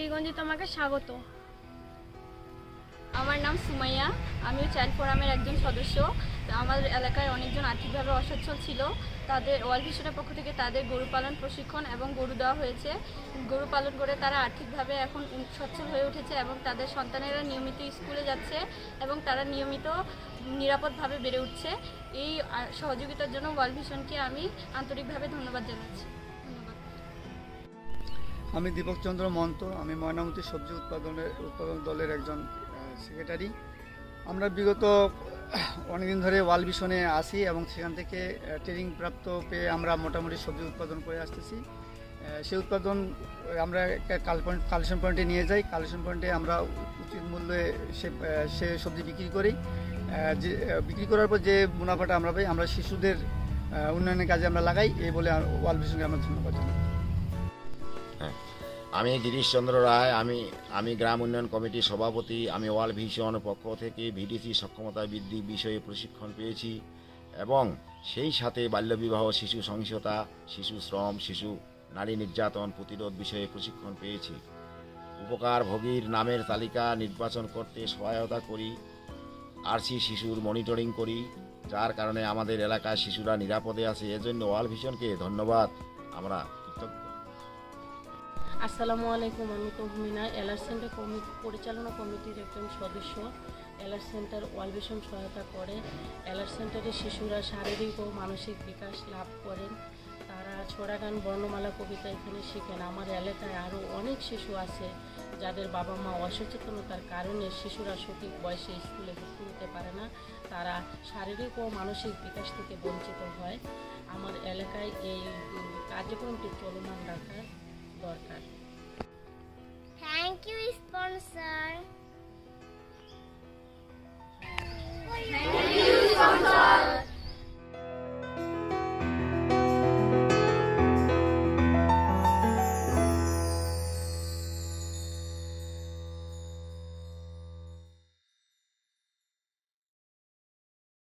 পীরগঞ্জে তোমাকে স্বাগত। আমার নাম সুমাইয়া, আমিও চাইল্ড ফোরামের একজন সদস্য। আমার এলাকায় অনেকজন আর্থিকভাবে অসচ্ছল ছিল, তাদের ওয়ার্ল্ড ভিশনের পক্ষ থেকে তাদের গরু পালন প্রশিক্ষণ এবং গরু দেওয়া হয়েছে। গরু পালন করে তারা আর্থিকভাবে এখন সচ্ছল হয়ে উঠেছে এবং তাদের সন্তানেরা নিয়মিত স্কুলে যাচ্ছে এবং তারা নিয়মিত নিরাপদভাবে বেড়ে উঠছে। এই সহযোগিতার জন্য ওয়ার্ল্ড ভিশনকে আমি আন্তরিকভাবে ধন্যবাদ জানাচ্ছি। ধন্যবাদ। আমি দীপক চন্দ্র মন্ত, আমি ময়নামতি সবজি উৎপাদন দলের একজন সেক্রেটারি। আমরা বিগত অনেকদিন ধরে ওয়ার্ল্ড ভিশনে আসি এবং সেখান থেকে ট্রেনিং প্রাপ্ত পেয়ে আমরা মোটামুটি সবজি উৎপাদন করে আসতেছি। সেই উৎপাদন আমরা কালেকশন পয়েন্টে নিয়ে যাই। কালেকশন পয়েন্টে আমরা উচিত মূল্যে সে সবজি বিক্রি করি। যে বিক্রি করার পর যে মুনাফাটা আমরা পাই, আমরা শিশুদের উন্নয়নের কাজে আমরা লাগাই। এই বলে ওয়ার্ল্ড ভিশনকে আমরা ধন্যবাদ জানাই। আমি গিরিশ চন্দ্র রায়, আমি গ্রাম উন্নয়ন কমিটির সভাপতি। আমি ওয়ার্ল্ড ভিশন পক্ষ থেকে ভিডিসি সক্ষমতা বৃদ্ধি বিষয়ে প্রশিক্ষণ পেয়েছি এবং সেই সাথে বাল্যবিবাহ, শিশু সহিংসতা, শিশু শ্রম, শিশু নারী নির্যাতন প্রতিরোধ বিষয়ে প্রশিক্ষণ পেয়েছি। উপকারভোগীর নামের তালিকা নির্বাচন করতে সহায়তা করি, আরসি শিশুর মনিটরিং করি, যার কারণে আমাদের এলাকায় শিশুরা নিরাপদে আছে। এজন্য ওয়ার্ল্ড ভিশনকে ধন্যবাদ, আমরা কৃতজ্ঞ। আসসালামু আলাইকুম। আমি তহমিনা, এলার সেন্টার পরিচালনা কমিটির একজন সদস্য। এলার সেন্টার ওয়ার্ল্ড ভিশন সহায়তা করে। এলার সেন্টারের শিশুরা শারীরিক ও মানসিক বিকাশ লাভ করেন। তারা ছড়া গান, বর্ণমালা, কবিতা এখানে শেখেন। আমার এলাকায় আরও অনেক শিশু আছে যাদের বাবা মা অসচেতনতার কারণে শিশুরা সঠিক বয়সে স্কুলে ভর্তি হতে পারে না, তারা শারীরিক ও মানসিক বিকাশ থেকে বঞ্চিত হয়। আমার এলাকায় এই কার্যক্রমটি চলমান রাখার দরকার। Thank you sponsor.